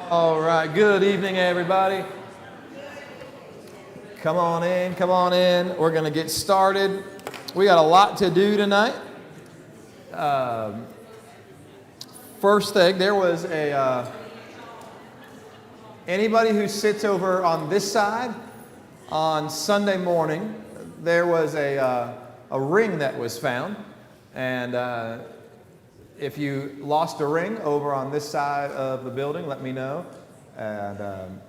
All right, good evening, everybody. Come on in, come on in. We're going to get started. We got a lot to do tonight. First thing, there was anybody who sits over on this side on Sunday morning, there was a ring that was found. And if you lost a ring over on this side of the building, let me know. And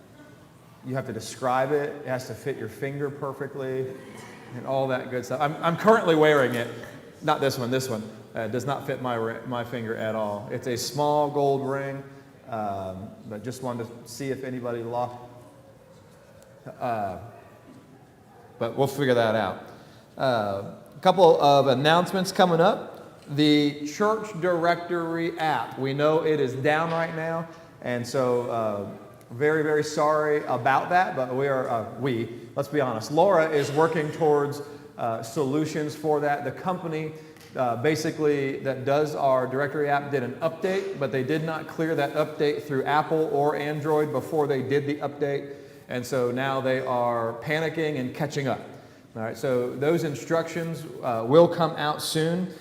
you have to describe it. It has to fit your finger perfectly and all that good stuff. I'm currently wearing it. Not this one. This one does not fit my finger at all. It's a small gold ring, but just wanted to see if anybody lost. But we'll figure that out. A couple of announcements coming up. The church directory app, we know it is down right now, and so very, very sorry about that, but let's be honest, Laura is working towards solutions for that. The company basically that does our directory app did an update, but they did not clear that update through Apple or Android before they did the update, and so now they are panicking and catching up. All right, so those instructions will come out soon.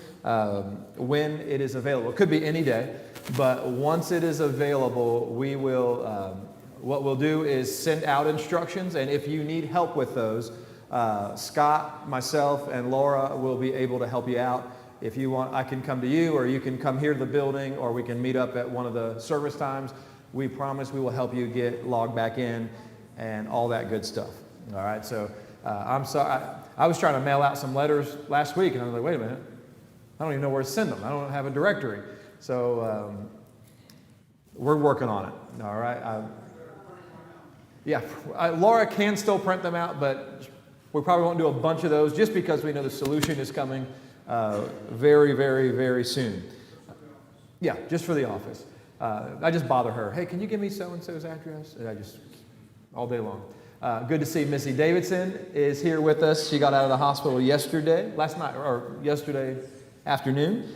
When it is available. It could be any day, but once it is available, we will, what we'll do is send out instructions, and if you need help with those, Scott, myself, and Laura will be able to help you out. If you want, I can come to you, or you can come here to the building, or we can meet up at one of the service times. We promise we will help you get logged back in and all that good stuff. All right, so I'm sorry. I was trying to mail out some letters last week, and I was like, wait a minute. I don't even know where to send them. I don't have a directory. So we're working on it, all right? Laura can still print them out, but we probably won't do a bunch of those just because we know the solution is coming very, very, very soon. Yeah, just for the office. I just bother her. Hey, can you give me so-and-so's address? And I just, all day long. Good to see Missy Davidson is here with us. She got out of the hospital yesterday afternoon.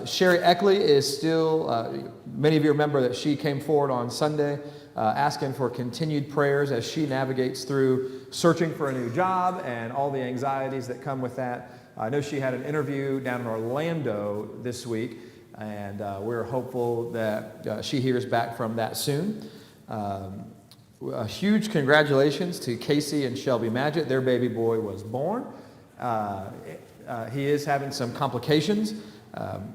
Sherry Eckley is still, many of you remember that she came forward on Sunday asking for continued prayers as she navigates through searching for a new job and all the anxieties that come with that. I know she had an interview down in Orlando this week, and we're hopeful that she hears back from that soon. A huge congratulations to Casey and Shelby Madgett. Their baby boy was born. He is having some complications.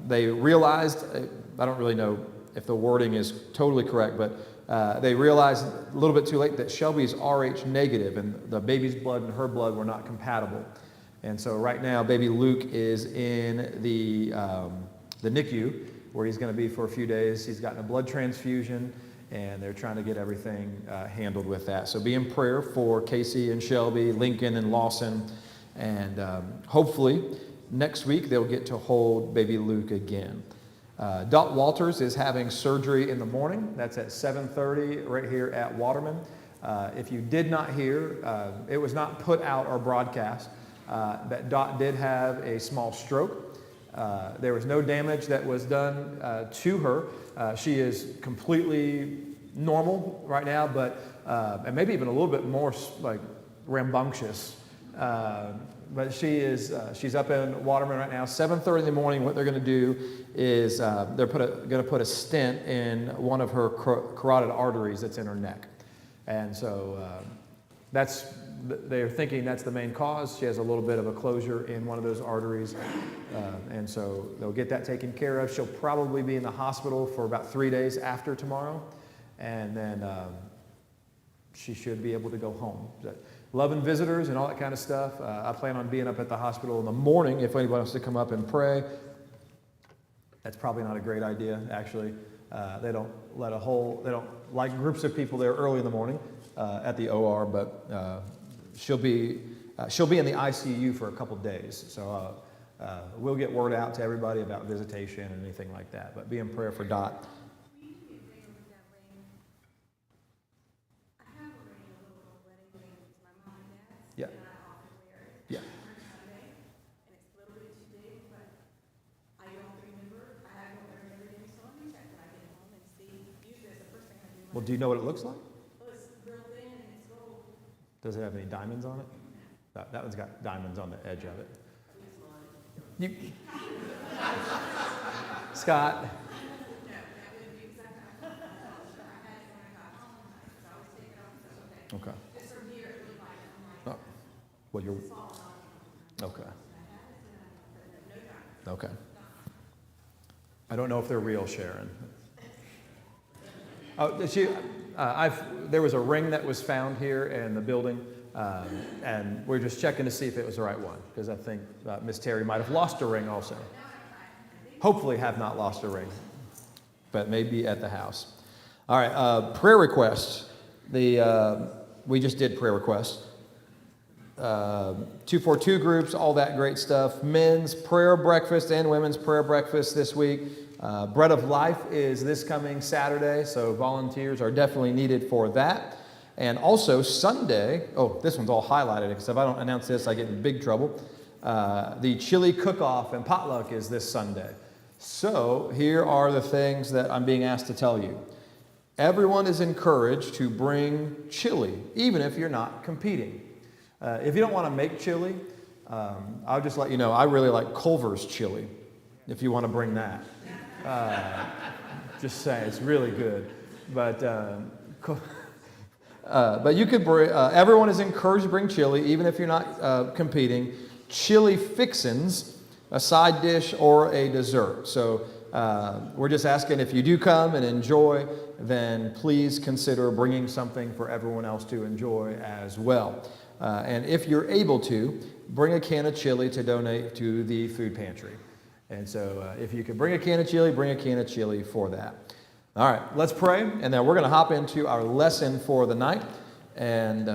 They realized, I don't really know if the wording is totally correct, but they realized a little bit too late that Shelby's Rh negative and the baby's blood and her blood were not compatible. And so right now, baby Luke is in the NICU where he's going to be for a few days. He's gotten a blood transfusion, and they're trying to get everything handled with that. So be in prayer for Casey and Shelby, Lincoln and Lawson. And hopefully next week they'll get to hold baby Luke again. Dot Walters is having surgery in the morning. That's at 7:30 right here at Waterman. If you did not hear, it was not put out or broadcast, that Dot did have a small stroke. There was no damage that was done to her. She is completely normal right now, but and maybe even a little bit more like rambunctious. But she's up in Waterman right now. 7:30 in the morning. What they're going to do is they're going to put a stent in one of her carotid arteries that's in her neck, and so they're thinking that's the main cause. She has a little bit of a closure in one of those arteries, and so they'll get that taken care of. She'll probably be in the hospital for about 3 days after tomorrow, and then she should be able to go home. Loving visitors and all that kind of stuff. I plan on being up at the hospital in the morning if anybody wants to come up and pray. That's probably not a great idea, actually. They don't like groups of people there early in the morning at the OR, but she'll be in the ICU for a couple days. So we'll get word out to everybody about visitation and anything like that. But be in prayer for Dot. Yeah. Yeah. Well, do you know what it looks like? Does it have any diamonds on it? That one's got diamonds on the edge of it. Scott. Okay. Oh, well, you're okay. Okay. I don't know if they're real, Sharon. Oh, there was a ring that was found here in the building, and we're just checking to see if it was the right one, because I think Miss Terry might have lost a ring also. Hopefully have not lost a ring, but maybe at the house. All right, prayer requests. We just did prayer requests. 242 groups, all that great stuff. Men's prayer breakfast and women's prayer breakfast this week. Bread of Life is this coming Saturday, so volunteers are definitely needed for that. And also Sunday, this one's all highlighted because if I don't announce this, I get in big trouble. The chili cook-off and potluck is this Sunday. So here are the things that I'm being asked to tell you. Everyone is encouraged to bring chili, even if you're not competing. If you don't want to make chili, I'll just let you know, I really like Culver's chili, if you want to bring that. Just saying, it's really good. But you could bring, everyone is encouraged to bring chili, even if you're not competing. Chili fixins, a side dish or a dessert. So we're just asking if you do come and enjoy, then please consider bringing something for everyone else to enjoy as well. And if you're able to, bring a can of chili to donate to the food pantry. And so if you could bring a can of chili for that. All right, let's pray, and then we're going to hop into our lesson for the night. And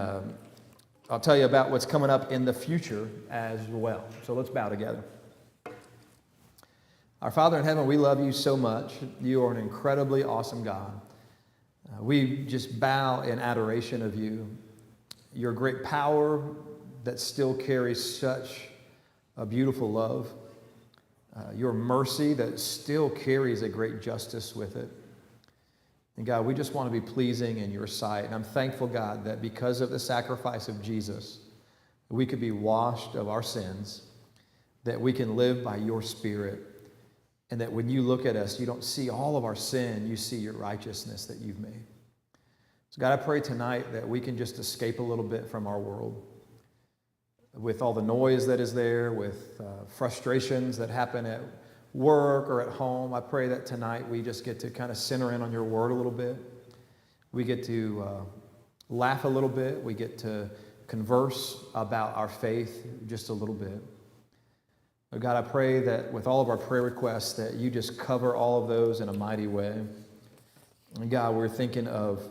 I'll tell you about what's coming up in the future as well. So let's bow together. Our Father in heaven, we love you so much. You are an incredibly awesome God. We just bow in adoration of you. Your great power that still carries such a beautiful love. Your mercy that still carries a great justice with it. And God, we just want to be pleasing in your sight. And I'm thankful, God, that because of the sacrifice of Jesus, we could be washed of our sins, that we can live by your Spirit, and that when you look at us, you don't see all of our sin, you see your righteousness that you've made. So God, I pray tonight that we can just escape a little bit from our world. With all the noise that is there, with frustrations that happen at work or at home, I pray that tonight we just get to kind of center in on your word a little bit. We get to laugh a little bit. We get to converse about our faith just a little bit. But God, I pray that with all of our prayer requests that you just cover all of those in a mighty way. And God, we're thinking of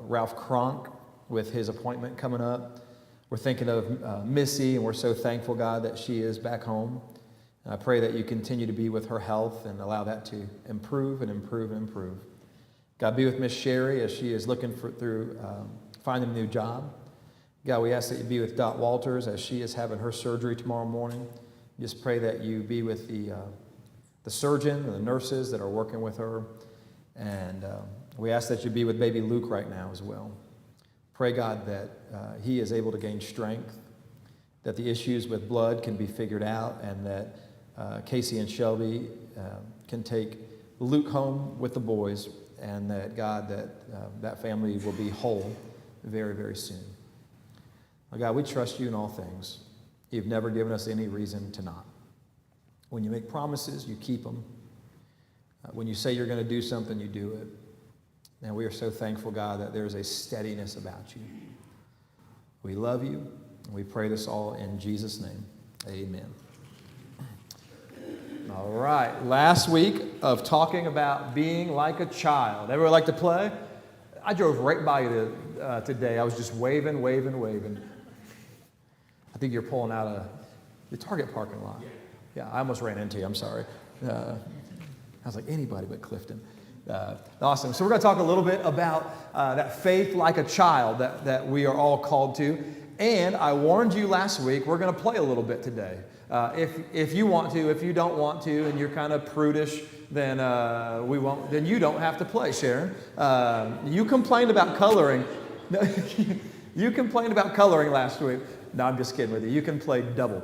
Ralph Cronk with his appointment coming up. We're thinking of Missy, and we're so thankful, God, that she is back home. And I pray that you continue to be with her health and allow that to improve and improve and improve. God, be with Miss Sherry as she is looking through finding a new job. God, we ask that you be with Dot Walters as she is having her surgery tomorrow morning. Just pray that you be with the surgeon and the nurses that are working with her. And we ask that you be with baby Luke right now as well. Pray, God, that he is able to gain strength, that the issues with blood can be figured out, and that Casey and Shelby can take Luke home with the boys, and that, God, that family will be whole very, very soon. Oh, God, we trust you in all things. You've never given us any reason to not. When you make promises, you keep them. When you say you're going to do something, you do it. And we are so thankful, God, that there's a steadiness about you. We love you, and we pray this all in Jesus' name. Amen. All right, last week of talking about being like a child. Everyone like to play? I drove right by you today. I was just waving. I think you're pulling out of the Target parking lot. Yeah, I almost ran into you. I'm sorry. I was like, anybody but Clifton. Awesome. So we're going to talk a little bit about that faith like a child that we are all called to. And I warned you last week, we're going to play a little bit today. If you want to, if you don't want to, and you're kind of prudish, then we won't. Then you don't have to play, Sharon. You complained about coloring. You complained about coloring last week. No, I'm just kidding with you. You can play double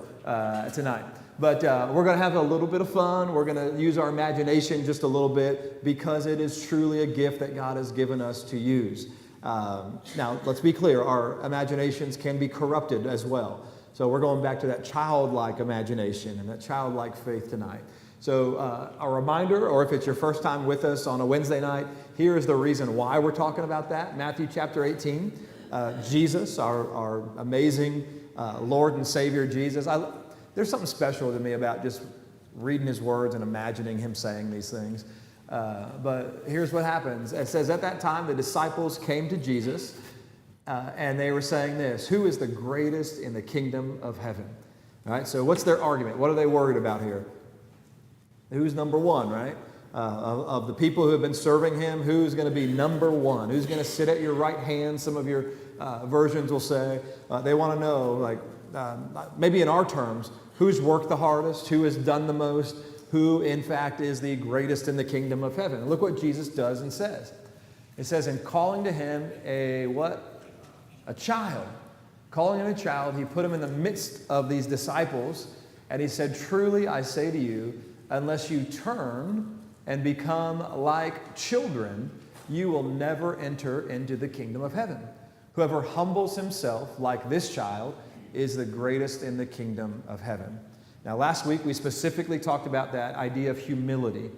tonight. But we're going to have a little bit of fun. We're going to use our imagination just a little bit because it is truly a gift that God has given us to use. Now, let's be clear. Our imaginations can be corrupted as well. So we're going back to that childlike imagination and that childlike faith tonight. So a reminder, or if it's your first time with us on a Wednesday night, here is the reason why we're talking about that. Matthew chapter 18. Jesus, our amazing Lord and Savior Jesus. There's something special to me about just reading his words and imagining him saying these things. But here's what happens. It says, at that time, the disciples came to Jesus, and they were saying this: who is the greatest in the kingdom of heaven? All right, so what's their argument? What are they worried about here? Who's number one, right? Of the people who have been serving him, who's going to be number one? Who's going to sit at your right hand? Some of your versions will say. They want to know, like, maybe in our terms, who's worked the hardest, who has done the most, who, in fact, is the greatest in the kingdom of heaven. And look what Jesus does and says. It says, in calling to him a what? A child. Calling him a child, he put him in the midst of these disciples, and he said, truly, I say to you, unless you turn and become like children, you will never enter into the kingdom of heaven. Whoever humbles himself like this child is the greatest in the kingdom of heaven. Now, last week we specifically talked about that idea of humility,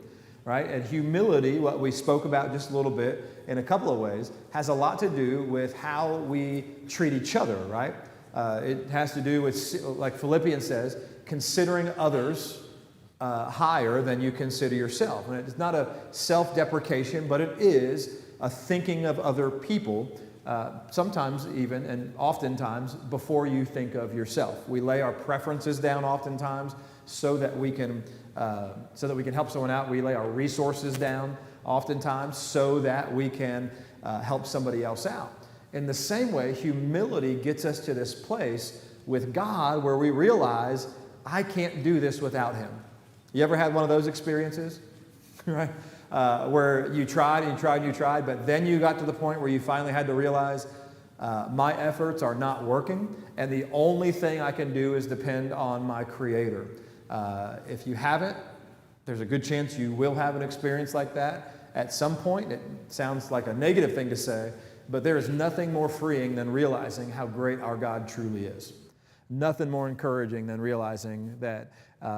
right? And humility, what we spoke about just a little bit in a couple of ways, has a lot to do with how we treat each other, right? It has to do with, like Philippians says, considering others higher than you consider yourself. And it's not a self-deprecation, but it is a thinking of other people, sometimes even, and oftentimes, before you think of yourself. We lay our preferences down oftentimes so that we can help someone out. We lay our resources down oftentimes so that we can help somebody else out. In the same way, humility gets us to this place with God where we realize, I can't do this without him. You ever had one of those experiences, right? Where you tried and you tried and you tried, but then you got to the point where you finally had to realize my efforts are not working, and the only thing I can do is depend on my Creator. If you haven't, there's a good chance you will have an experience like that at some point. It sounds like a negative thing to say, but there is nothing more freeing than realizing how great our God truly is. Nothing more encouraging than realizing that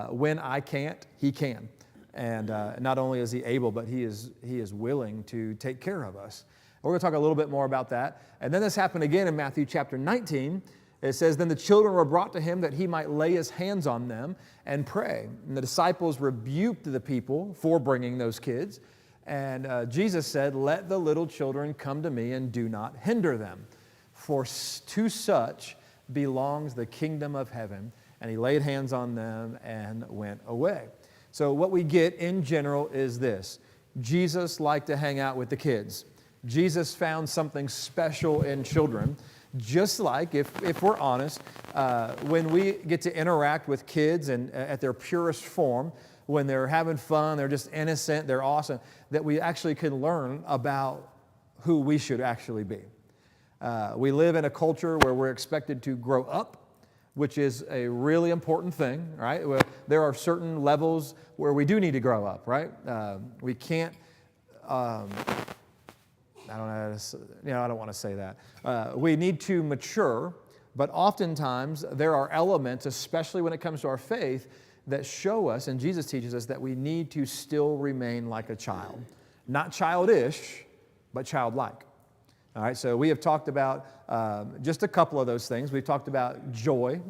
when I can't, he can. And not only is he able, but he is willing to take care of us. We're going to talk a little bit more about that. And then this happened again in Matthew chapter 19. It says, then the children were brought to him that he might lay his hands on them and pray. And the disciples rebuked the people for bringing those kids. And Jesus said, let the little children come to me and do not hinder them. For to such belongs the kingdom of heaven. And he laid hands on them and went away. So what we get in general is this. Jesus liked to hang out with the kids. Jesus found something special in children. Just like, if we're honest, when we get to interact with kids and at their purest form, when they're having fun, they're just innocent, they're awesome, that we actually can learn about who we should actually be. We live in a culture where we're expected to grow up, which is a really important thing, right? There are certain levels where we do need to grow up, right? We can't, I don't want to say that. We need to mature, but oftentimes there are elements, especially when it comes to our faith, that show us, and Jesus teaches us, that we need to still remain like a child. Not childish, but childlike. All right, so we have talked about just a couple of those things. We've talked about joy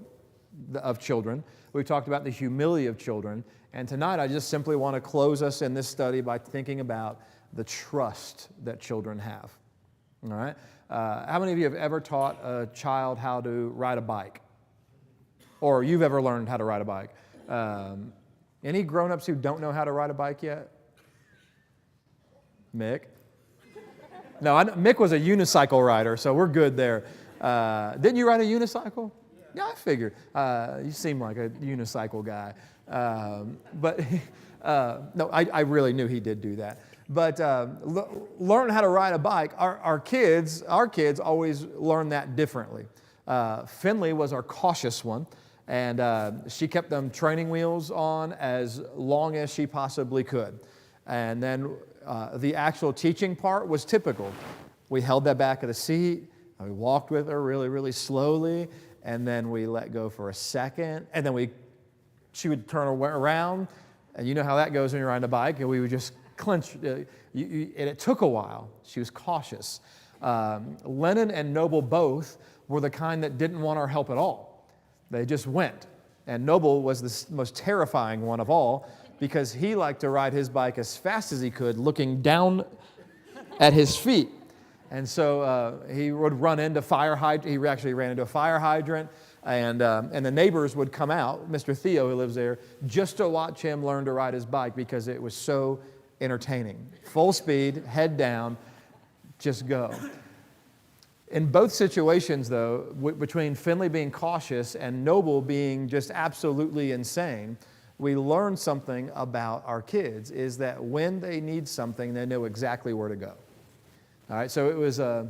of children. We've talked about the humility of children. And tonight I just simply want to close us in this study by thinking about the trust that children have. All right? How many of you have ever taught a child how to ride a bike? Or you've ever learned how to ride a bike? Any grown-ups who don't know how to ride a bike yet? Mick? No, Mick was a unicycle rider, so we're good there. Didn't you ride a unicycle? Yeah, I figured. You seem like a unicycle guy. But no, I really knew he did do that. But learn how to ride a bike. Our kids always learn that differently. Finley was our cautious one, and she kept them training wheels on as long as she possibly could. And then the actual teaching part was typical. We held that back of the seat, and we walked with her really, really slowly, and then we let go for a second, and then she would turn around, and you know how that goes when you're riding a bike, and we would just clench, and it took a while. She was cautious. Lennon and Noble both were the kind that didn't want our help at all. They just went. And Noble was the most terrifying one of all because he liked to ride his bike as fast as he could, looking down at his feet. And so he would run into fire hydrant. He actually ran into a fire hydrant, and the neighbors would come out, Mr. Theo, who lives there, just to watch him learn to ride his bike because it was so entertaining. Full speed, head down, just go. In both situations, though, between Finley being cautious and Noble being just absolutely insane, we learned something about our kids, is that when they need something, they know exactly where to go. All right, so it was a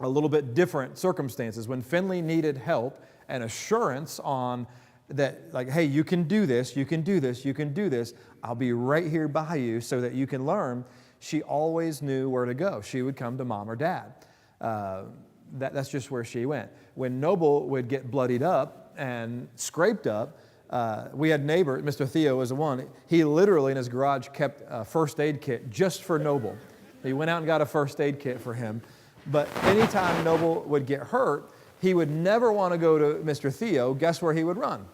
little bit different circumstances. When Finley needed help and assurance on that, like, hey, you can do this, you can do this, you can do this, I'll be right here by you so that you can learn, she always knew where to go. She would come to mom or dad. That's just where she went. When Noble would get bloodied up and scraped up, we had a neighbor, Mr. Theo was the one, he literally in his garage kept a first aid kit just for Noble. He went out and got a first aid kit for him. But anytime Noble would get hurt, he would never want to go to Mr. Theo. Guess where he would run?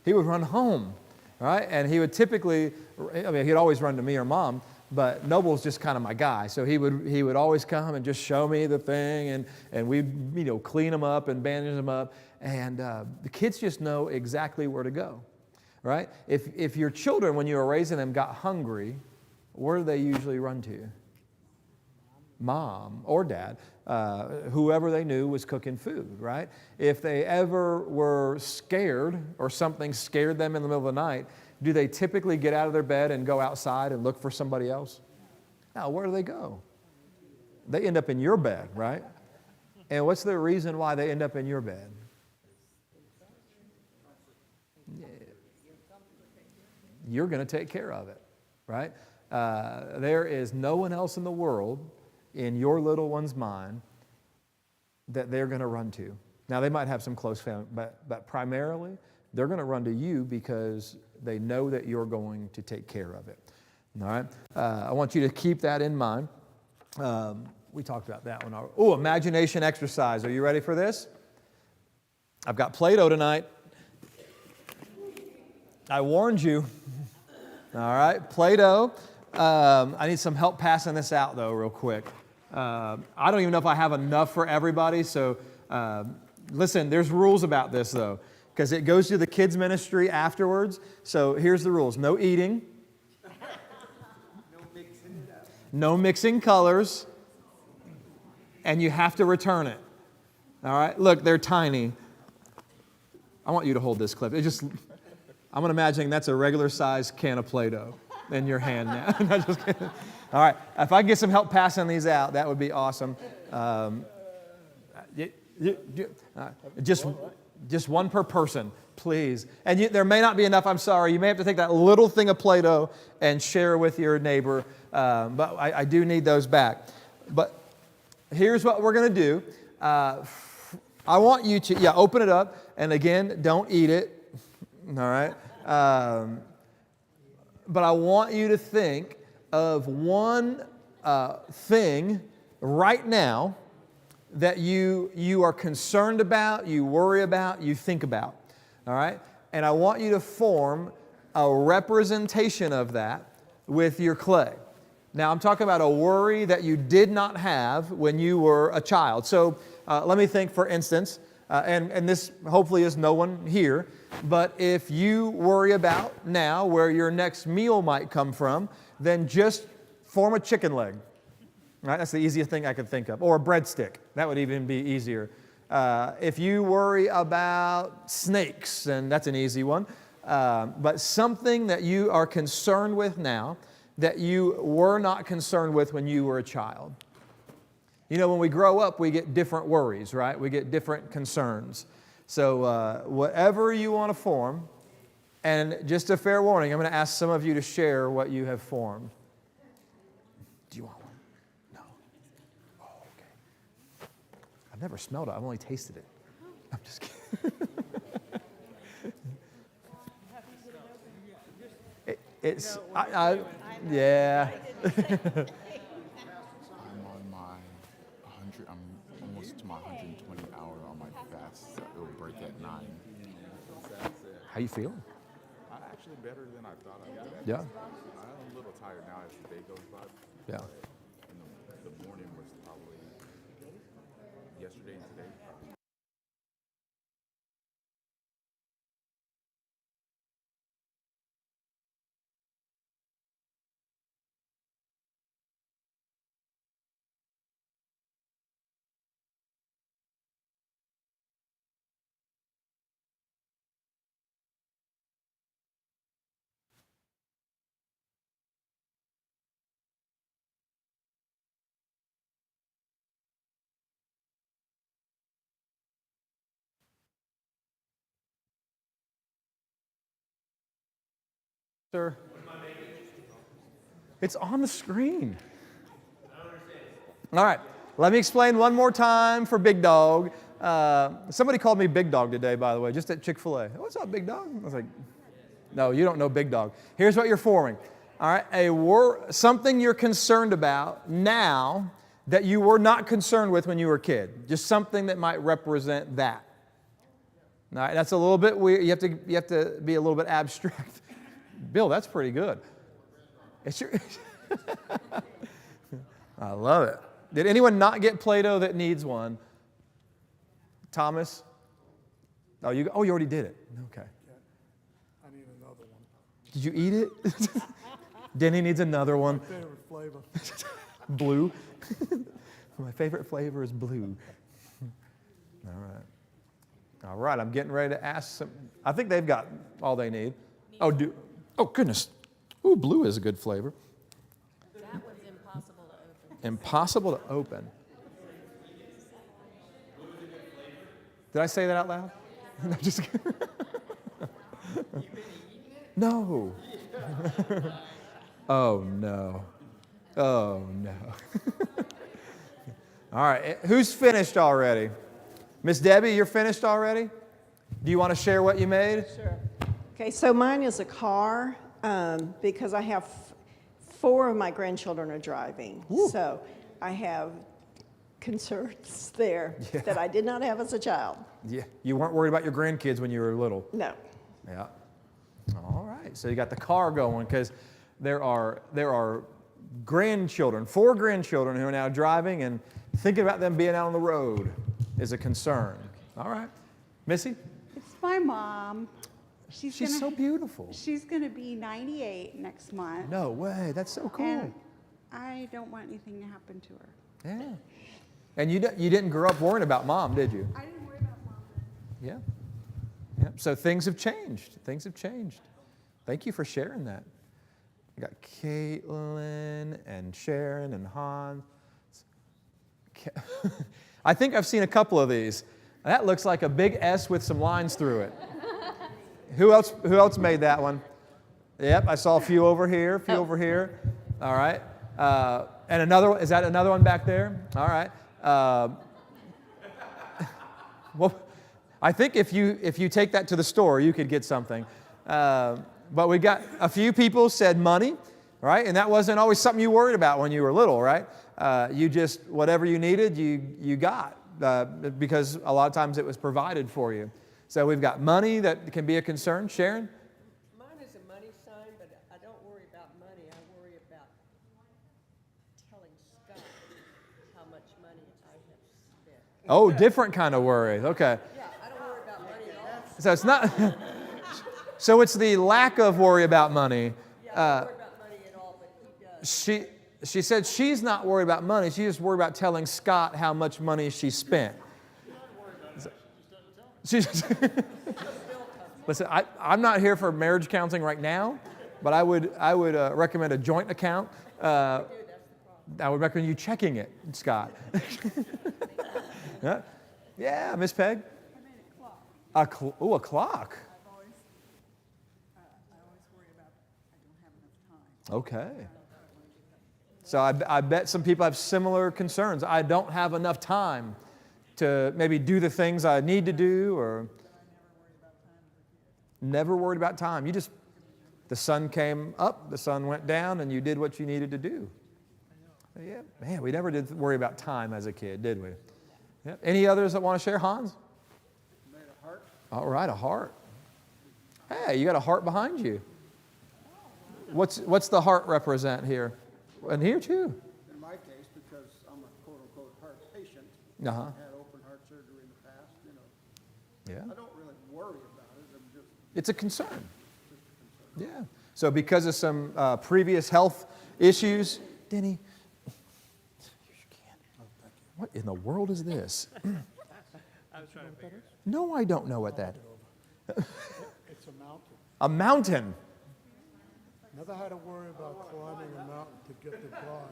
He would run home, right? And he would typically, he'd always run to me or mom, but Noble's just kind of my guy. So he would always come and just show me the thing, and we'd clean him up and bandage him up. And the kids just know exactly where to go, right? If your children, when you were raising them, got hungry, where do they usually run to? Mom or dad, whoever they knew was cooking food, right? If they ever were scared or something scared them in the middle of the night, do they typically get out of their bed and go outside and look for somebody else? Now, where do they go? They end up in your bed, right? And what's the reason why they end up in your bed? You're going to take care of it, right? There is no one else in the world in your little one's mind that they're going to run to. Now, they might have some close family, but primarily, they're going to run to you because they know that you're going to take care of it. All right? I want you to keep that in mind. We talked about that one. Oh, imagination exercise. Are you ready for this? I've got Play-Doh tonight. I warned you. All right, Play-Doh. I need some help passing this out, though, real quick. I don't even know if I have enough for everybody, so listen, there's rules about this, though, because it goes to the kids' ministry afterwards. So here's the rules. No eating. No mixing colors. And you have to return it. All right? Look, they're tiny. I want you to hold this clip. I'm imagining that's a regular-sized can of Play-Doh in your hand now. No, just kidding. All right. If I can get some help passing these out, that would be awesome. Just one per person, please. And there may not be enough, I'm sorry. You may have to take that little thing of Play-Doh and share with your neighbor. But I do need those back. But here's what we're going to do. I want you to, open it up. And again, don't eat it. All right? But I want you to think of one thing right now that you are concerned about, you worry about, you think about. All right? And I want you to form a representation of that with your clay. Now, I'm talking about a worry that you did not have when you were a child. So let me think, for instance, and this hopefully is no one here, but if you worry about now where your next meal might come from, then just form a chicken leg. Right? That's the easiest thing I could think of. Or a breadstick. That would even be easier. If you worry about snakes, and that's an easy one. But something that you are concerned with now that you were not concerned with when you were a child. You know, when we grow up, we get different worries, right? We get different concerns. So whatever you want to form, and just a fair warning, I'm going to ask some of you to share what you have formed. Do you want one? No? Oh, okay. I've never smelled it. I've only tasted it. I'm just kidding. Yeah. I'm on my 100. I'm almost to my 120 hour on my fast. So it'll break at 9. How you feeling? I'm actually better than I thought I would. Yeah. I'm a little tired now as the day goes by. Yeah. And the morning was probably yesterday and today. Sir. It's on the screen. All right. Let me explain one more time for Big Dog. Somebody called me Big Dog today, by the way, just at Chick-fil-A. What's up, Big Dog? I was like, no, you don't know Big Dog. Here's what you're forming. All right. Something you're concerned about now that you were not concerned with when you were a kid. Just something that might represent that. All right. That's a little bit weird. You have to be a little bit abstract. Bill, that's pretty good. It's your I love it. Did anyone not get Play-Doh that needs one? Thomas? Oh, you already did it. Okay. I need another one. Did you eat it? Denny needs another one. My favorite flavor. Blue. My favorite flavor is blue. All right. All right, I'm getting ready to ask some. I think they've got all they need. Oh, goodness. Ooh, blue is a good flavor. That one's impossible to open. Impossible to open. Did I say that out loud? No, just kidding. No. Oh, no. Oh, no. All right. Who's finished already? Miss Debbie, you're finished already? Do you want to share what you made? Sure. Okay, so mine is a car because I have 4 of my grandchildren are driving. Woo. So I have concerns there that I did not have as a child. Yeah. You weren't worried about your grandkids when you were little. No. Yeah. All right. So you got the car going because there are grandchildren, 4 grandchildren who are now driving, and thinking about them being out on the road is a concern. All right. Missy? It's my mom. She's so beautiful. She's going to be 98 next month. No way. That's so cool. And I don't want anything to happen to her. Yeah. And you didn't grow up worrying about mom, did you? I didn't worry about mom. Yeah. Yeah. So things have changed. Things have changed. Thank you for sharing that. We got Caitlin and Sharon and Han. I think I've seen a couple of these. That looks like a big S with some lines through it. Who else made that one? Yep, I saw a few over here, over here. All right. And another one, is that another one back there? All right. Well, I think if you take that to the store, you could get something. But we got a few people said money, right? And that wasn't always something you worried about when you were little, right? You just, whatever you needed, you got, because a lot of times it was provided for you. So we've got money that can be a concern. Sharon? Mine is a money sign, but I don't worry about money. I worry about telling Scott how much money I have spent. Oh, different kind of worry. Okay. Yeah, I don't worry about money at all. So it's not, so it's the lack of worry about money. Yeah, I don't worry about money at all, but he does. She said she's not worried about money. She's just worried about telling Scott how much money she spent. She's Listen, I'm not here for marriage counseling right now, but I would recommend a joint account. I would recommend you checking it, Scott. Yeah, Miss Peg? A clock. A clock. I always worry about I don't have enough time. Okay. So I bet some people have similar concerns. I don't have enough time to maybe do the things I need to do, or never worried about time. You just, the sun came up, the sun went down, and you did what you needed to do. Yeah, man, we never did worry about time as a kid, did we? Yeah. Any others that want to share? Hans? Made a heart. All right, a heart. Hey, you got a heart behind you. What's the heart represent here? And here too. In my case, because I'm a quote-unquote heart patient, Uh-huh. I've had open heart surgery in the past, Yeah. I don't really worry about it, I'm just It's a concern. Yeah. So because of some previous health issues, Denny, what in the world is this? No, I don't know what that is. It's a mountain. A mountain. Never had to worry about climbing a mountain to get to God.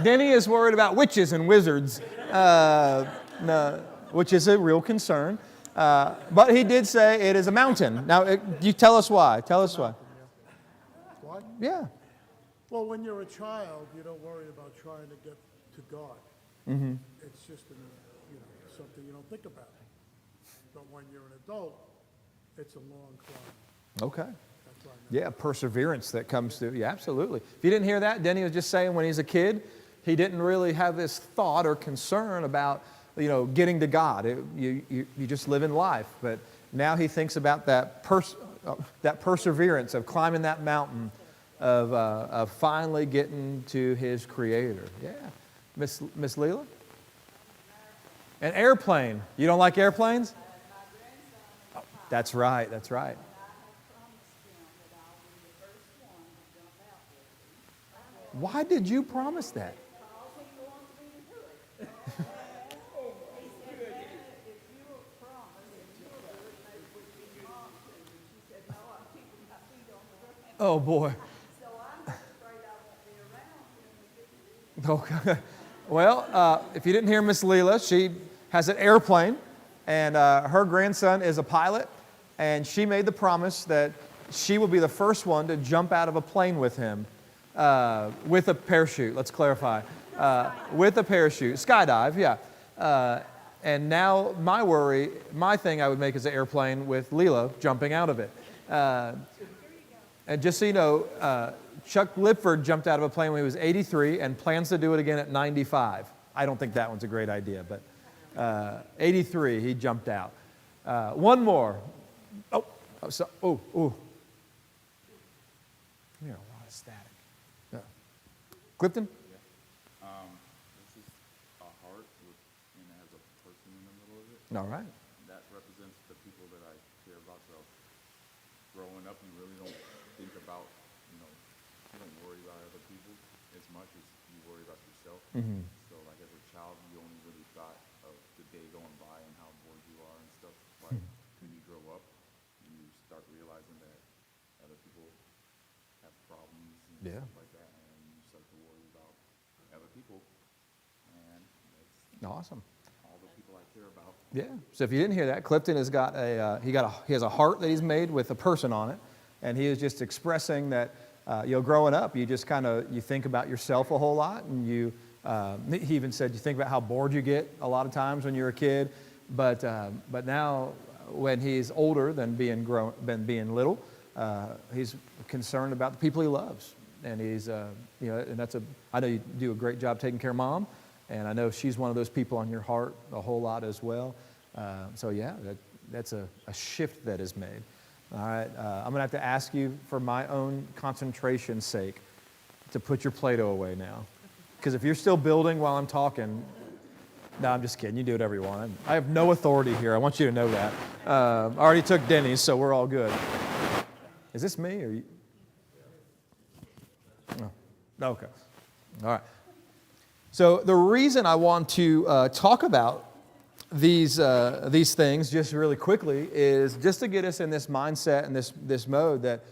Denny is worried about witches and wizards, no, which is a real concern. But he did say it is a mountain. Now, you tell us why. Tell us why. What? Yeah. Well, when you're a child, you don't worry about trying to get to God. It's just something you don't think about. But when you're an adult, it's a long climb. Okay. That's why Yeah, perseverance that comes through. Yeah, absolutely. If you didn't hear that, Denny was just saying when he's a kid, he didn't really have this thought or concern about, getting to God. You just live in life. But now he thinks about that perseverance of climbing that mountain, of finally getting to his Creator. Yeah. Miss Leela? An airplane. You don't like airplanes? Oh, that's right. That's right. Why did you promise that? Oh boy. Okay. Well, if you didn't hear Miss Leela, she has an airplane, and her grandson is a pilot, and she made the promise that she will be the first one to jump out of a plane with him with a parachute. Let's clarify. With a parachute. Skydive, yeah. And now my thing I would make is an airplane with Leela jumping out of it. And just so you know, Chuck Lipford jumped out of a plane when he was 83 and plans to do it again at 95. I don't think that one's a great idea, but 83, he jumped out. One more. Oh. We hear a lot of static. Clifton? This is a heart and it has a person in the middle of it. All right. That represents the people that I care about. So growing up, you really don't think about, you don't worry about other people as much as you worry about yourself. Mm-hmm. So like as a child, you only really thought of the day going by and how bored you are and stuff. But when you grow up, you start realizing that other people have problems and Yeah. stuff like that, and you start to worry about other people, and that's Awesome. all the people I care about. Yeah. So if you didn't hear that, Clifton has got he has a heart that he's made with a person on it, and he is just expressing that growing up, you just you think about yourself a whole lot, and he even said you think about how bored you get a lot of times when you're a kid, but now when he's older than being little, he's concerned about the people he loves, and he's and I know you do a great job taking care of Mom. And I know she's one of those people on your heart a whole lot as well. So yeah, that's a shift that is made. All right, I'm gonna have to ask you for my own concentration's sake to put your Play-Doh away now. Because if you're still building while I'm talking, no, I'm just kidding, you do whatever you want. I have no authority here, I want you to know that. I already took Denny's, so we're all good. Is this me or you? Oh, okay. All right. So the reason I want to talk about these things just really quickly is just to get us in this mindset and this mode that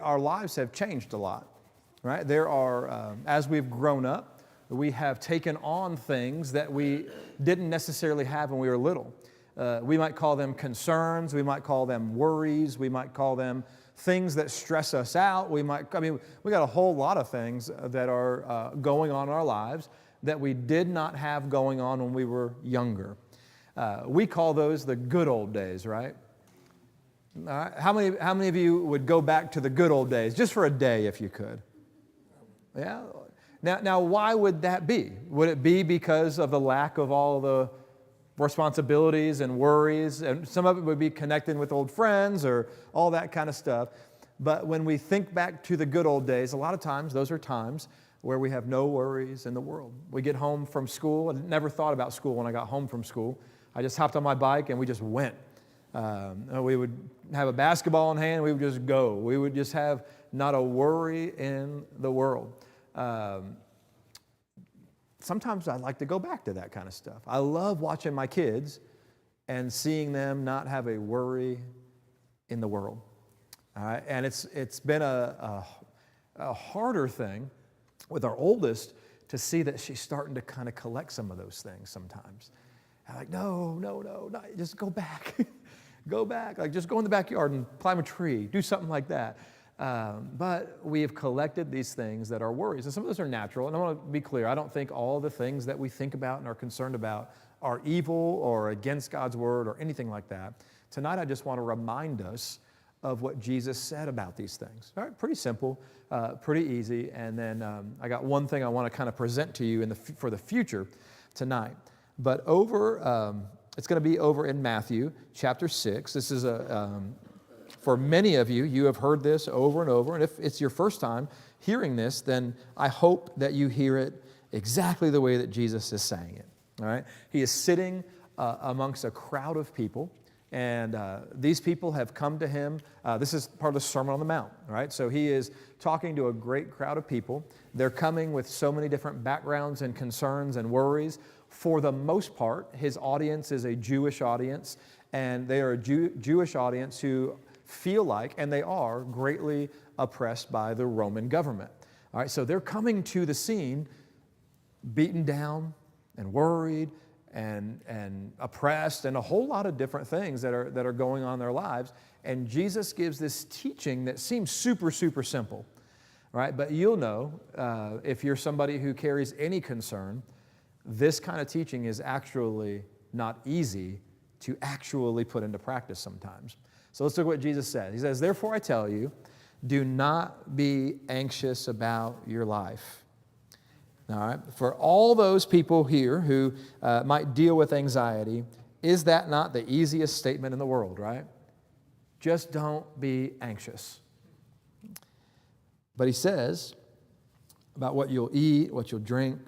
our lives have changed a lot, right? There are, as we've grown up, we have taken on things that we didn't necessarily have when we were little. We might call them concerns. We might call them worries. We might call them things that stress us out. We got a whole lot of things that are going on in our lives that we did not have going on when we were younger. We call those the good old days, right? All right. How many of you would go back to the good old days just for a day if you could? Yeah. Now, why would that be? Would it be because of the lack of all the responsibilities and worries? And some of it would be connecting with old friends or all that kind of stuff. But when we think back to the good old days, a lot of times those are times where we have no worries in the world. We get home from school. I never thought about school when I got home from school. I just hopped on my bike and we just went. We would have a basketball in hand. We would just go. We would just have not a worry in the world. Sometimes I'd like to go back to that kind of stuff. I love watching my kids and seeing them not have a worry in the world. All right? And it's been a harder thing with our oldest to see that she's starting to kind of collect some of those things sometimes. I'm like, no, just go back. Go back. Like, just go in the backyard and climb a tree. Do something like that. But we have collected these things that are worries. And some of those are natural. And I want to be clear. I don't think all the things that we think about and are concerned about are evil or against God's word or anything like that. Tonight, I just want to remind us of what Jesus said about these things. All right, pretty simple, pretty easy. And then I got one thing I want to kind of present to you for the future tonight. But it's going to be over in Matthew chapter 6. This is for many of you, you have heard this over and over. And if it's your first time hearing this, then I hope that you hear it exactly the way that Jesus is saying it. All right? He is sitting amongst a crowd of people. And these people have come to him. This is part of the Sermon on the Mount, right? So he is talking to a great crowd of people. They're coming with so many different backgrounds and concerns and worries. For the most part, his audience is a Jewish audience, and they are a Jewish audience who feel like, and they are, greatly oppressed by the Roman government. All right, so they're coming to the scene beaten down and worried and oppressed and a whole lot of different things that are going on in their lives. And Jesus gives this teaching that seems super, super simple, right? But you'll know if you're somebody who carries any concern, this kind of teaching is actually not easy to actually put into practice sometimes. So let's look at what Jesus says. He says, "Therefore I tell you, do not be anxious about your life." All right. For all those people here who might deal with anxiety, is that not the easiest statement in the world, right? Just don't be anxious. But he says about what you'll eat, what you'll drink,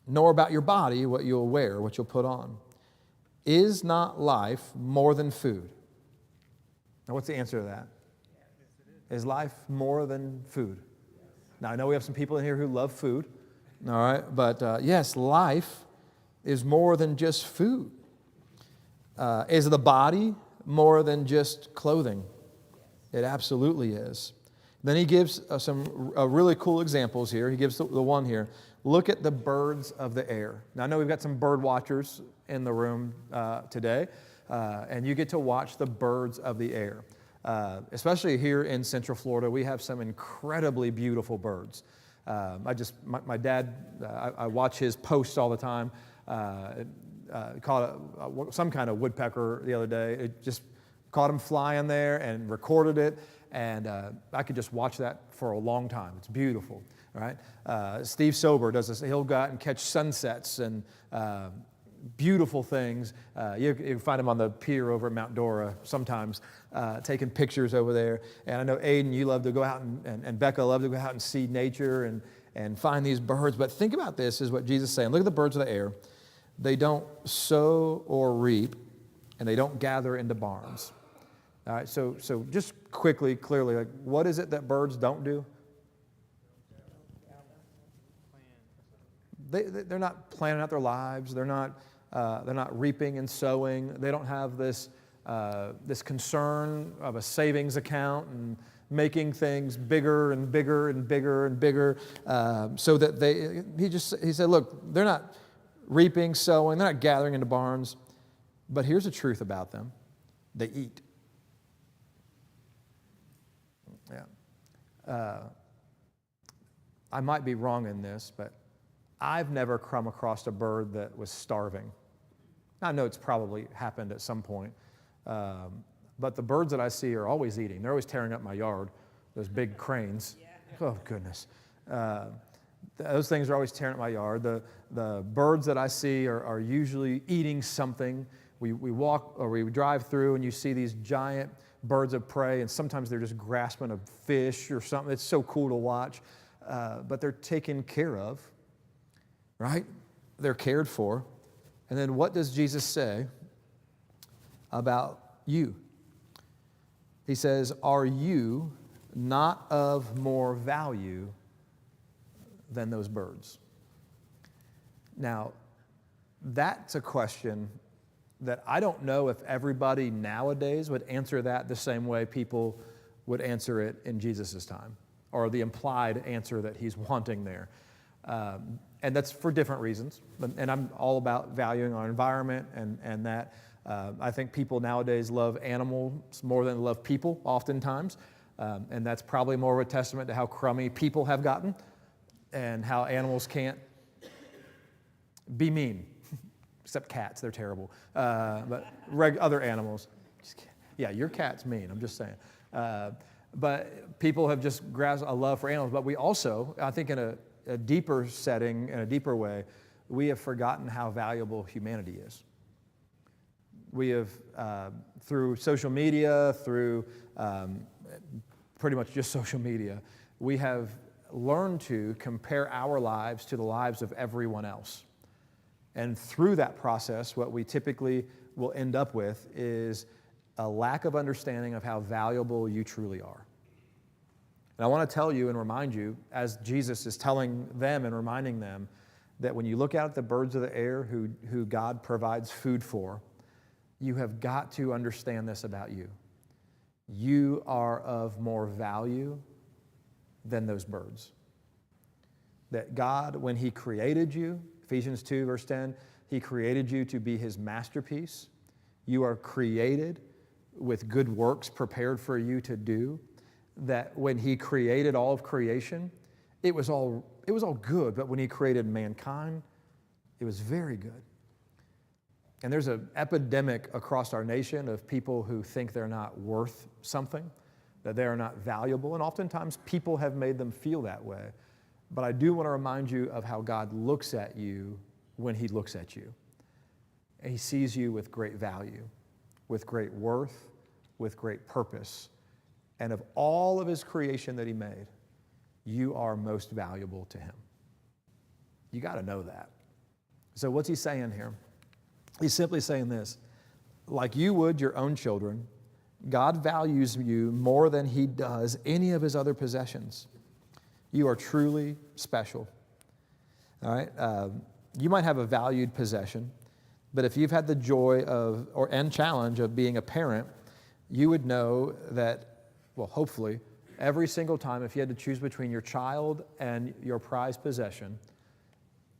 nor about your body, what you'll wear, what you'll put on. Is not life more than food? Now, what's the answer to that? Is life more than food? Now, I know we have some people in here who love food. All right, but yes, life is more than just food. Is the body more than just clothing? It absolutely is. Then he gives some really cool examples here. He gives the one here. Look at the birds of the air. Now, I know we've got some bird watchers in the room today, and you get to watch the birds of the air. Especially here in Central Florida, we have some incredibly beautiful birds. My dad, I watch his posts all the time. Caught some kind of woodpecker the other day. It just caught him flying there and recorded it. And I could just watch that for a long time. It's beautiful, right? Steve Sober does this. He'll go out and catch sunsets and beautiful things. You can find him on the pier over at Mount Dora sometimes, taking pictures over there. And I know Aiden, you love to go out and Becca love to go out and see nature and find these birds. But think about this, is what Jesus is saying. Look at the birds of the air. They don't sow or reap, and they don't gather into barns. All right, so just quickly, clearly, like, what is it that birds don't do? They're not planning out their lives. They're not reaping and sowing. They don't have this concern of a savings account and making things bigger and bigger and bigger and bigger, so that he said, look, they're not reaping, sowing, they're not gathering into barns. But here's the truth about them: they eat. Yeah. I might be wrong in this, but I've never come across a bird that was starving. I know it's probably happened at some point, but the birds that I see are always eating. They're always tearing up my yard, those big cranes. Oh, goodness. Those things are always tearing up my yard. The birds that I see are usually eating something. We walk or we drive through and you see these giant birds of prey, and sometimes they're just grasping a fish or something. It's so cool to watch, but they're taken care of, right? They're cared for. And then what does Jesus say about you? He says, are you not of more value than those birds? Now, that's a question that I don't know if everybody nowadays would answer that the same way people would answer it in Jesus' time, or the implied answer that he's wanting there. And that's for different reasons. And I'm all about valuing our environment and that. I think people nowadays love animals more than they love people oftentimes. And that's probably more of a testament to how crummy people have gotten and how animals can't be mean. Except cats, they're terrible. But other animals, yeah, your cat's mean, I'm just saying. But people have just grasped a love for animals. But we also, I think in a deeper setting, in a deeper way, we have forgotten how valuable humanity is. We have, through social media, through pretty much just social media, we have learned to compare our lives to the lives of everyone else. And through that process, what we typically will end up with is a lack of understanding of how valuable you truly are. And I want to tell you and remind you, as Jesus is telling them and reminding them, that when you look out at the birds of the air who God provides food for, you have got to understand this about you. You are of more value than those birds. That God, when he created you, Ephesians 2, verse 10, he created you to be his masterpiece. You are created with good works prepared for you to do. That when he created all of creation, it was all good, but when he created mankind, it was very good. And there's an epidemic across our nation of people who think they're not worth something, that they are not valuable, and oftentimes people have made them feel that way. But I do want to remind you of how God looks at you when he looks at you. And he sees you with great value, with great worth, with great purpose. And of all of his creation that he made, you are most valuable to him. You got to know that. So what's he saying here? He's simply saying this: like you would your own children, God values you more than he does any of his other possessions. You are truly special. All right? You might have a valued possession, but if you've had the joy and challenge of being a parent, you would know that, well, hopefully, every single time, if you had to choose between your child and your prized possession,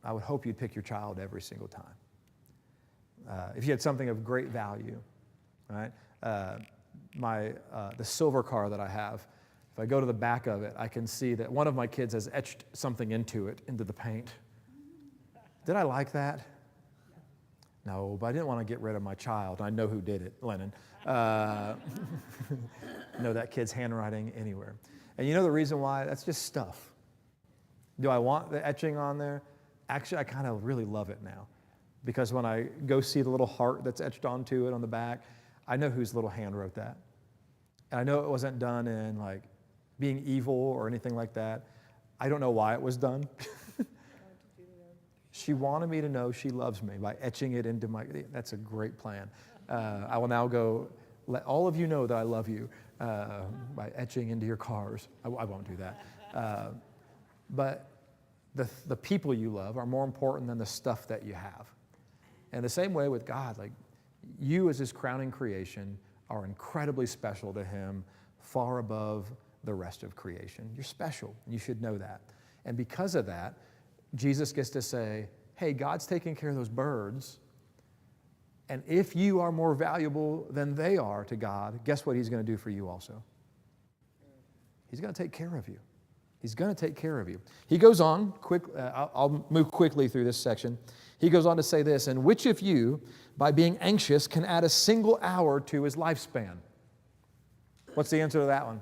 I would hope you'd pick your child every single time. If you had something of great value, right? The silver car that I have, if I go to the back of it, I can see that one of my kids has etched something into the paint. Did I like that? No, but I didn't want to get rid of my child. I know who did it, Lennon. Know that kid's handwriting anywhere. And you know the reason why? That's just stuff. Do I want the etching on there? Actually, I kind of really love it now. Because when I go see the little heart that's etched onto it on the back, I know whose little hand wrote that. And I know it wasn't done in like being evil or anything like that. I don't know why it was done. She wanted me to know she loves me by etching it into my, that's a great plan. I will now go let all of you know that I love you by etching into your cars. I won't do that. But the people you love are more important than the stuff that you have. And the same way with God, like you as his crowning creation are incredibly special to him, far above the rest of creation. You're special. You should know that. And because of that, Jesus gets to say, hey, God's taking care of those birds. And if you are more valuable than they are to God, guess what he's going to do for you also? He's going to take care of you. He's going to take care of you. He goes on, I'll move quickly through this section. He goes on to say this, and which of you, by being anxious, can add a single hour to his lifespan? What's the answer to that one?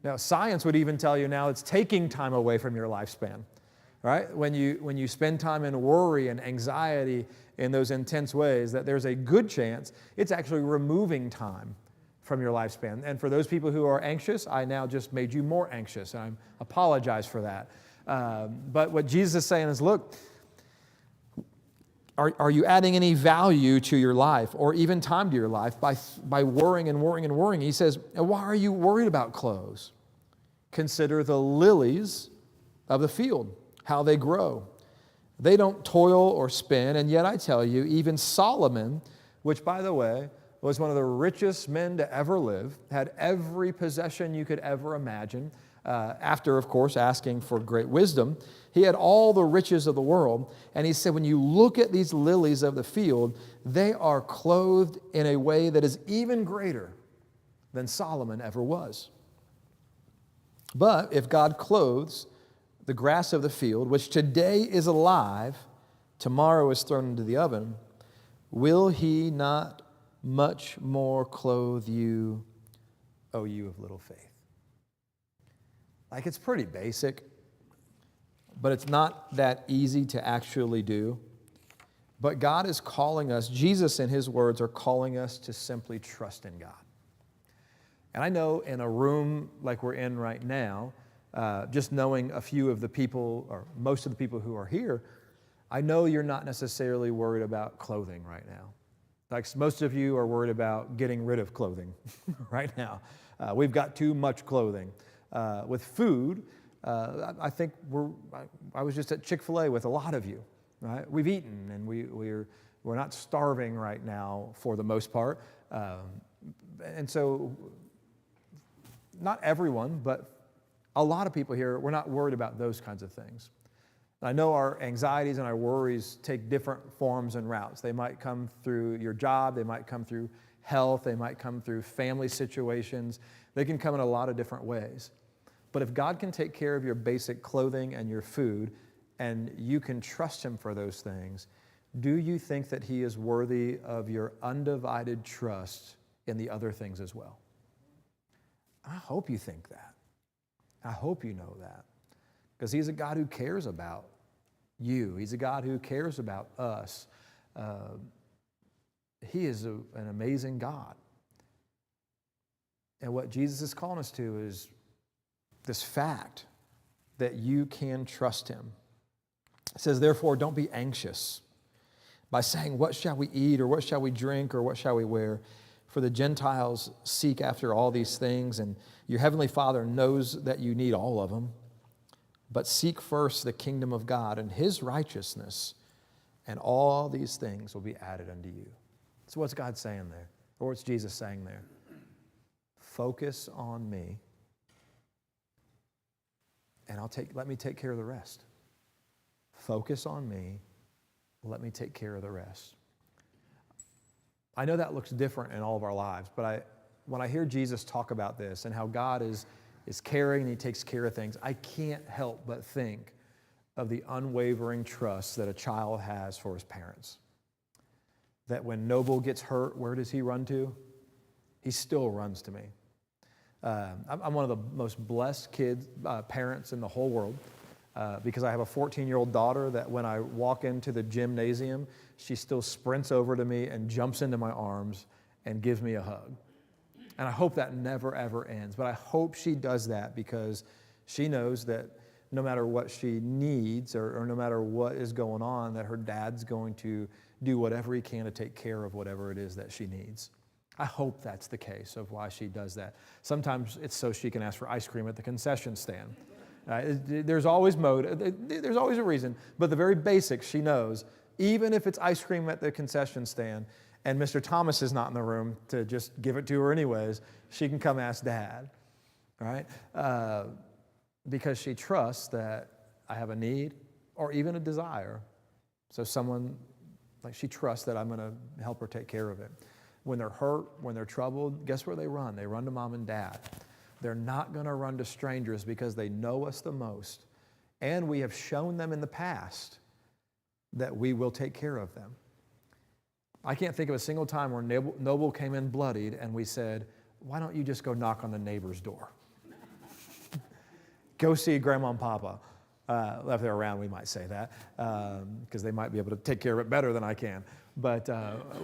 Now, science would even tell you now it's taking time away from your lifespan, right? When you spend time in worry and anxiety in those intense ways, that there's a good chance it's actually removing time from your lifespan. And for those people who are anxious, I now just made you more anxious. I apologize for that. But what Jesus is saying is, look, are you adding any value to your life or even time to your life by worrying and worrying and worrying? He says, why are you worried about clothes? Consider the lilies of the field, how they grow. They don't toil or spin, and yet I tell you, even Solomon, which, by the way, was one of the richest men to ever live, had every possession you could ever imagine, after, of course, asking for great wisdom. He had all the riches of the world, and he said, when you look at these lilies of the field, they are clothed in a way that is even greater than Solomon ever was. But if God clothes the grass of the field, which today is alive, tomorrow is thrown into the oven, will he not much more clothe you, O you of little faith? Like, it's pretty basic, but it's not that easy to actually do. But God is calling us, Jesus in his words are calling us to simply trust in God. And I know in a room like we're in right now, just knowing a few of the people, or most of the people who are here, I know you're not necessarily worried about clothing right now. Like most of you are worried about getting rid of clothing right now. We've got too much clothing. With food, I think I was just at Chick-fil-A with a lot of you, right? We've eaten and we're not starving right now for the most part. And so not everyone, but a lot of people here, we're not worried about those kinds of things. I know our anxieties and our worries take different forms and routes. They might come through your job, they might come through health, they might come through family situations. They can come in a lot of different ways. But if God can take care of your basic clothing and your food, and you can trust him for those things, do you think that he is worthy of your undivided trust in the other things as well? I hope you think that. I hope you know that. Because he's a God who cares about you. He's a God who cares about us. He is an amazing God. And what Jesus is calling us to is this fact that you can trust him. It says, therefore, don't be anxious by saying, what shall we eat, or what shall we drink, or what shall we wear? For the Gentiles seek after all these things, and your heavenly Father knows that you need all of them. But seek first the kingdom of God and his righteousness, and all these things will be added unto you. So what's God saying there? Or what's Jesus saying there? Focus on me, and let me take care of the rest. Focus on me, let me take care of the rest. I know that looks different in all of our lives, but when I hear Jesus talk about this and how God is caring and he takes care of things, I can't help but think of the unwavering trust that a child has for his parents. That when Noble gets hurt, where does he run to? He still runs to me. I'm one of the most blessed parents in the whole world because I have a 14-year-old daughter that when I walk into the gymnasium, she still sprints over to me and jumps into my arms and gives me a hug. And I hope that never, ever ends. But I hope she does that because she knows that no matter what she needs or no matter what is going on, that her dad's going to do whatever he can to take care of whatever it is that she needs. I hope that's the case of why she does that. Sometimes it's so she can ask for ice cream at the concession stand. There's always there's always a reason, but the very basics she knows, even if it's ice cream at the concession stand and Mr. Thomas is not in the room to just give it to her anyways, she can come ask Dad, right? Because she trusts that I have a need or even a desire. So she trusts that I'm going to help her take care of it. When they're hurt, when they're troubled, guess where they run? They run to Mom and Dad. They're not going to run to strangers because they know us the most. And we have shown them in the past that we will take care of them. I can't think of a single time where Noble came in bloodied and we said, why don't you just go knock on the neighbor's door? Go see Grandma and Papa. If they're around, we might say that, because they might be able to take care of it better than I can. But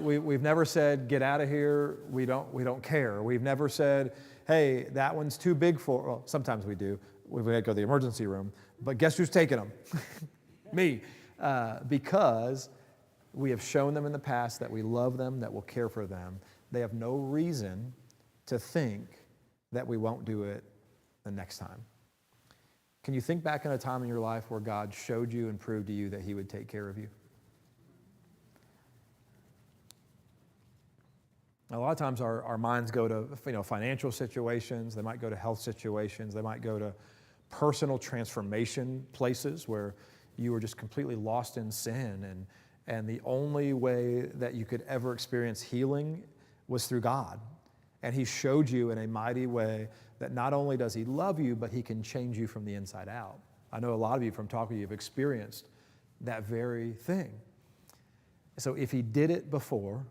we've never said, get out of here, we don't care. We've never said, hey, that one's too big for, well, sometimes we do. We had to go to the emergency room. But guess who's taking them? Me. Because we have shown them in the past that we love them, that we'll care for them. They have no reason to think that we won't do it the next time. Can you think back in a time in your life where God showed you and proved to you that He would take care of you? A lot of times our minds go to financial situations. They might go to health situations. They might go to personal transformation places where you were just completely lost in sin, and the only way that you could ever experience healing was through God. And He showed you in a mighty way that not only does He love you, but He can change you from the inside out. I know a lot of you from talking to you have experienced that very thing. So if He did it before,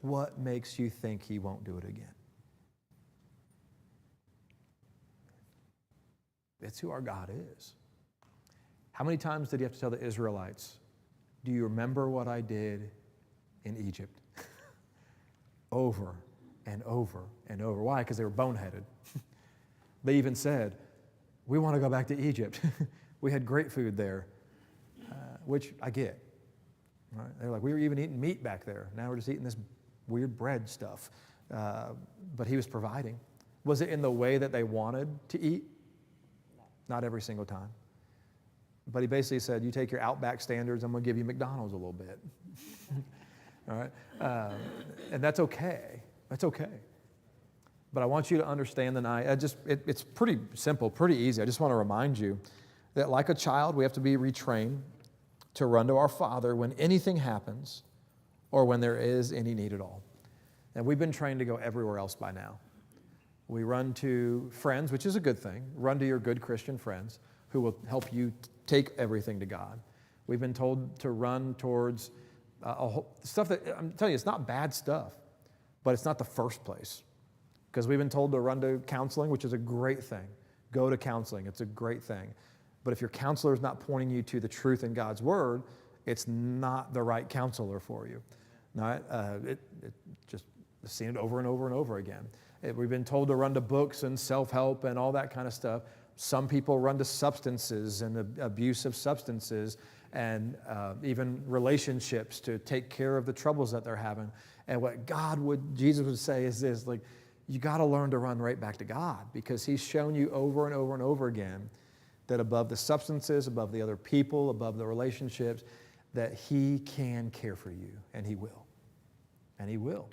what makes you think He won't do it again? It's who our God is. How many times did He have to tell the Israelites, do you remember what I did in Egypt? Over and over and over. Why? Because they were boneheaded. They even said, we want to go back to Egypt. We had great food there, which I get. Right? They're like, we were even eating meat back there. Now we're just eating this weird bread stuff. But He was providing. Was it in the way that they wanted to eat? Not every single time. But He basically said, you take your Outback standards, I'm going to give you McDonald's a little bit. All right? And that's okay. That's okay. But I want you to understand tonight, it's pretty simple, pretty easy. I just want to remind you that like a child, we have to be retrained to run to our Father when anything happens or when there is any need at all. And we've been trained to go everywhere else by now. We run to friends, which is a good thing. Run to your good Christian friends who will help you take everything to God. We've been told to run towards stuff that, I'm telling you, it's not bad stuff, but it's not the first place. Because we've been told to run to counseling, which is a great thing. Go to counseling, it's a great thing. But if your counselor is not pointing you to the truth in God's Word, it's not the right counselor for you. Not, just seen it over and over and over again. We've been told to run to books and self-help and all that kind of stuff. Some people run to substances and the abuse of substances and even relationships to take care of the troubles that they're having. And what Jesus would say is this, like, you got to learn to run right back to God, because He's shown you over and over and over again that above the substances, above the other people, above the relationships, that He can care for you, and He will. And He will.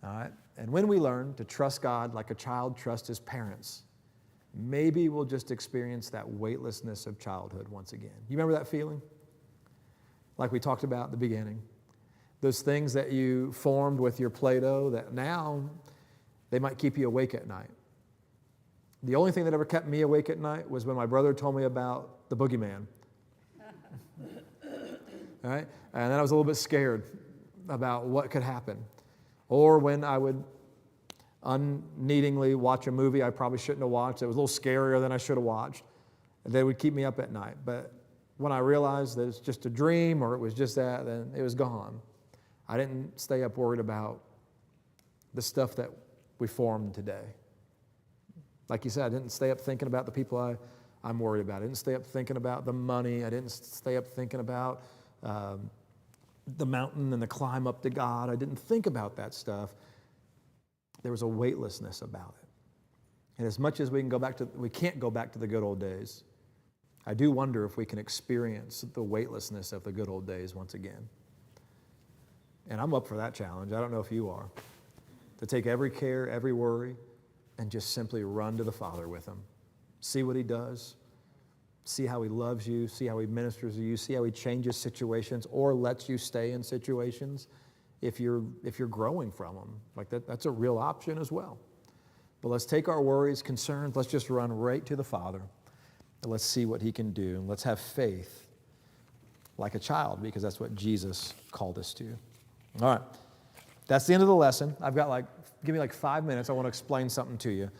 All right? And when we learn to trust God like a child trusts his parents, maybe we'll just experience that weightlessness of childhood once again. You remember that feeling? Like we talked about at the beginning. Those things that you formed with your Play-Doh that now they might keep you awake at night. The only thing that ever kept me awake at night was when my brother told me about the boogeyman. All right? And then I was a little bit scared about what could happen. Or when I would unneedingly watch a movie I probably shouldn't have watched. It was a little scarier than I should have watched. And they would keep me up at night. But when I realized that it's just a dream or it was just that, then it was gone. I didn't stay up worried about the stuff that we formed today. Like you said, I didn't stay up thinking about the people I'm worried about. I didn't stay up thinking about the money. I didn't stay up thinking about the mountain and the climb up to God. I didn't think about that stuff. There was a weightlessness about it. And as much as we can't go back to the good old days, I do wonder if we can experience the weightlessness of the good old days once again. And I'm up for that challenge. I don't know if you are. To take every care, every worry, and just simply run to the Father with Him. See what He does. See how He loves you. See how He ministers to you. See how He changes situations or lets you stay in situations if you're growing from them. Like that's a real option as well. But let's take our worries, concerns, let's just run right to the Father. And let's see what He can do. And let's have faith like a child, because that's what Jesus called us to. All right. That's the end of the lesson. I've got give me 5 minutes. I want to explain something to you.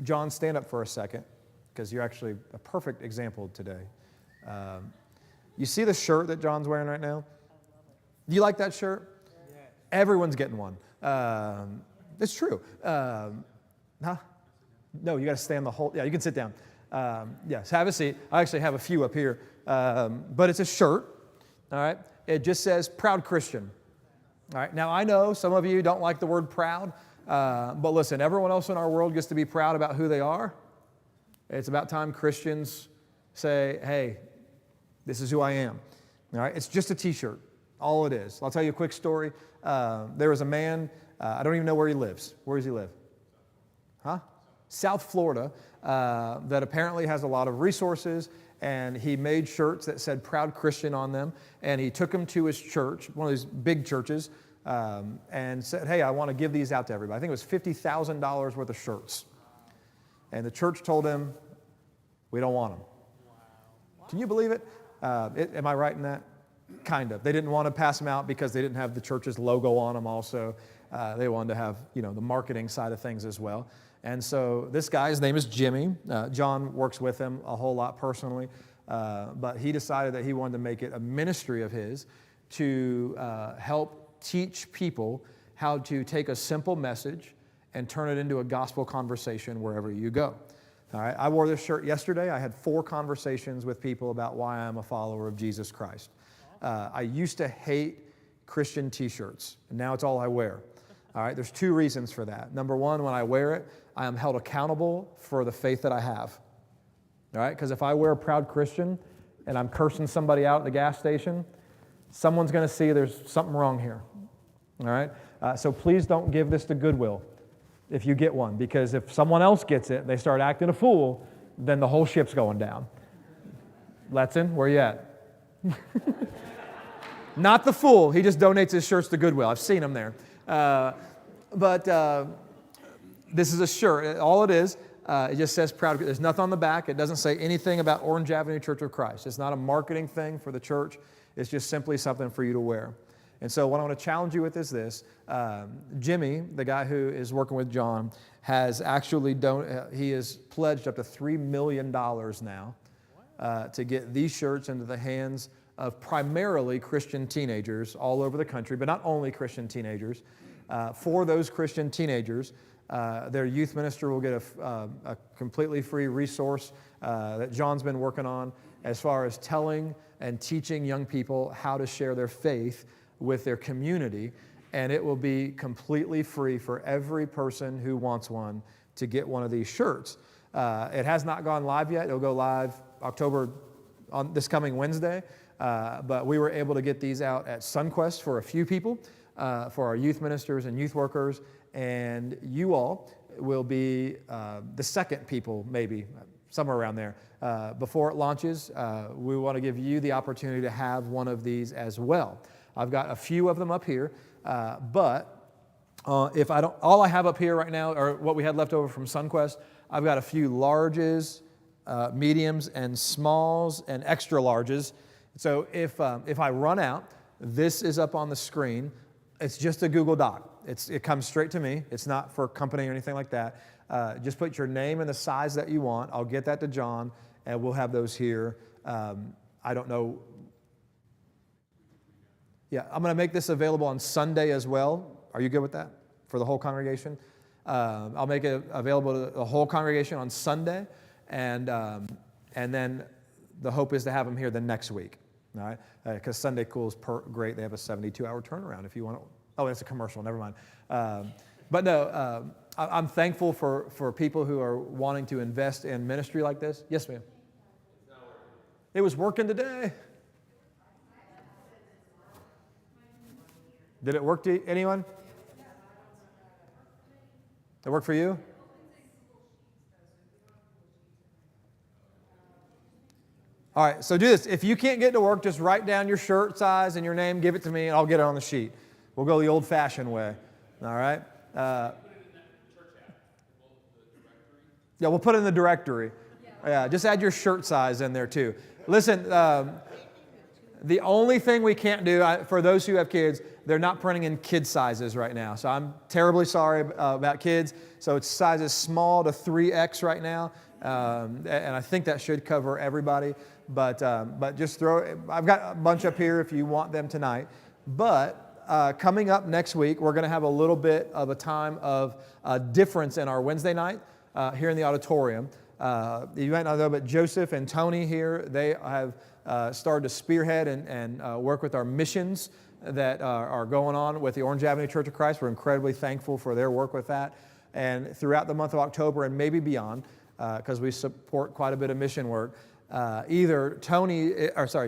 John, stand up for a second, because you're actually a perfect example today. You see the shirt that John's wearing right now? Do you like that shirt? Yeah. Everyone's getting one. It's true. Huh? No, you got to stand the whole. Yeah, you can sit down. Yes, have a seat. I actually have a few up here, but it's a shirt. All right. It just says "Proud Christian." All right. Now I know some of you don't like the word "proud," but listen, everyone else in our world gets to be proud about who they are. It's about time Christians say, "Hey, this is who I am." All right. It's just a T-shirt. All it is. I'll tell you a quick story. There was a man. I don't even know where he lives. Where does he live? Huh? South Florida, that apparently has a lot of resources, and he made shirts that said "Proud Christian" on them, and he took them to his church, one of these big churches, and said, "Hey, I want to give these out to everybody." I think it was $50,000 worth of shirts. And the church told him, "We don't want them." Can you believe it? Am I right in that? Kind of. They didn't want to pass them out because they didn't have the church's logo on them also. They wanted to have, the marketing side of things as well. And so this guy, his name is Jimmy. John works with him a whole lot personally. But he decided that he wanted to make it a ministry of his to help teach people how to take a simple message and turn it into a gospel conversation wherever you go. All right. I wore this shirt yesterday. I had 4 conversations with people about why I'm a follower of Jesus Christ. I used to hate Christian T-shirts, and now it's all I wear. All right, there's 2 reasons for that. Number 1, when I wear it, I am held accountable for the faith that I have. All right, because if I wear a Proud Christian and I'm cursing somebody out at the gas station, someone's going to see there's something wrong here. All right, so please don't give this to Goodwill if you get one, because if someone else gets it, they start acting a fool, then the whole ship's going down. Letson, where you at? Not the fool. He just donates his shirts to Goodwill. I've seen him there. But this is a shirt. All it is, it just says "Proud." There's nothing on the back. It doesn't say anything about Orange Avenue Church of Christ. It's not a marketing thing for the church. It's just simply something for you to wear. And so what I want to challenge you with is this. Jimmy, the guy who is working with John, has actually he has pledged up to $3 million now to get these shirts into the hands of primarily Christian teenagers all over the country, but not only Christian teenagers. For those Christian teenagers, their youth minister will get a completely free resource that John's been working on as far as telling and teaching young people how to share their faith with their community, and it will be completely free for every person who wants one to get one of these shirts. It has not gone live yet. It'll go live October on this coming Wednesday. But we were able to get these out at Sunquest for a few people, for our youth ministers and youth workers, and you all will be the second people, maybe, somewhere around there. Before it launches, we want to give you the opportunity to have one of these as well. I've got a few of them up here, but if I don't, all I have up here right now are what we had left over from Sunquest. I've got a few larges, mediums, and smalls, and extra larges. So if I run out, this is up on the screen. It's just a Google Doc. It comes straight to me. It's not for company or anything like that. Just put your name and the size that you want. I'll get that to John, and we'll have those here. I don't know. Yeah, I'm going to make this available on Sunday as well. Are you good with that for the whole congregation? I'll make it available to the whole congregation on Sunday, and then the hope is to have them here the next week. All right, because Sunday Cool is great. They have a 72-hour turnaround if you want to. Oh, it's a commercial. Never mind. But no, I'm thankful for people who are wanting to invest in ministry like this. Yes, ma'am. It was working today. Did it work to anyone? It worked for you? All right, so do this. If you can't get to work, just write down your shirt size and your name, give it to me, and I'll get it on the sheet. We'll go the old-fashioned way. All right? Yeah, we'll put it in the directory. Yeah, just add your shirt size in there too. Listen, the only thing we can't do, for those who have kids, they're not printing in kid sizes right now. So I'm terribly sorry about kids. So it's sizes small to 3X right now. And I think that should cover everybody. But just I've got a bunch up here if you want them tonight. But coming up next week, we're going to have a little bit of a time of difference in our Wednesday night here in the auditorium. You might not know, but Joseph and Tony here, they have started to spearhead and work with our missions that are going on with the Orange Avenue Church of Christ. We're incredibly thankful for their work with that. And throughout the month of October and maybe beyond, because we support quite a bit of mission work,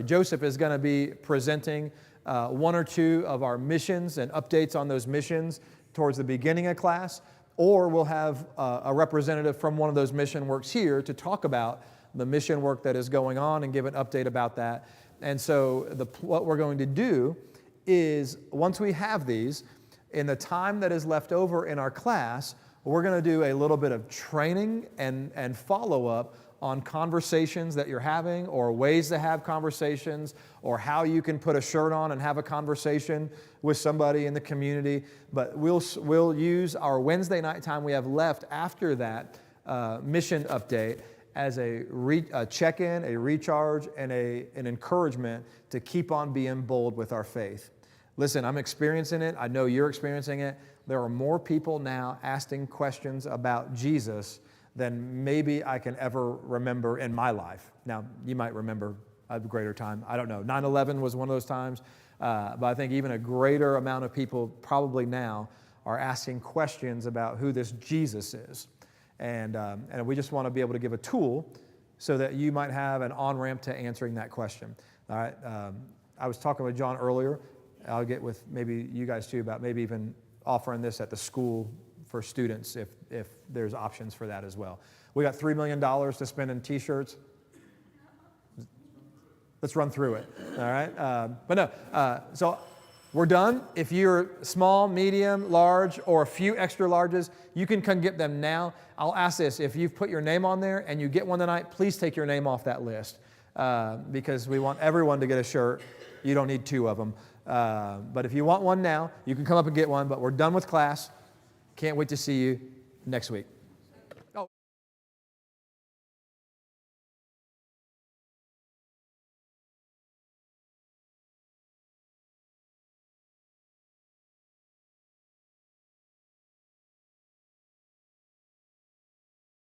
Joseph is going to be presenting one or two of our missions and updates on those missions towards the beginning of class, or we'll have a representative from one of those mission works here to talk about the mission work that is going on and give an update about that. And so what we're going to do is, once we have these, in the time that is left over in our class, we're going to do a little bit of training and follow-up on conversations that you're having, or ways to have conversations, or how you can put a shirt on and have a conversation with somebody in the community. But we'll use our Wednesday night time we have left after that mission update as a check-in, a recharge, and an encouragement to keep on being bold with our faith. Listen, I'm experiencing it. I know you're experiencing it. There are more people now asking questions about Jesus than maybe I can ever remember in my life. Now, you might remember a greater time. I don't know. 9/11 was one of those times. But I think even a greater amount of people probably now are asking questions about who this Jesus is. And we just want to be able to give a tool so that you might have an on-ramp to answering that question. All right. I was talking with John earlier. I'll get with maybe you guys too about maybe even offering this at the school for students if there's options for that as well. We got $3 million to spend in T-shirts. Let's run through it, all right? So we're done. If you're small, medium, large, or a few extra larges, you can come get them now. I'll ask this, if you've put your name on there and you get one tonight, please take your name off that list because we want everyone to get a shirt. You don't need two of them. But if you want one now, you can come up and get one, but we're done with class. Can't wait to see you next week.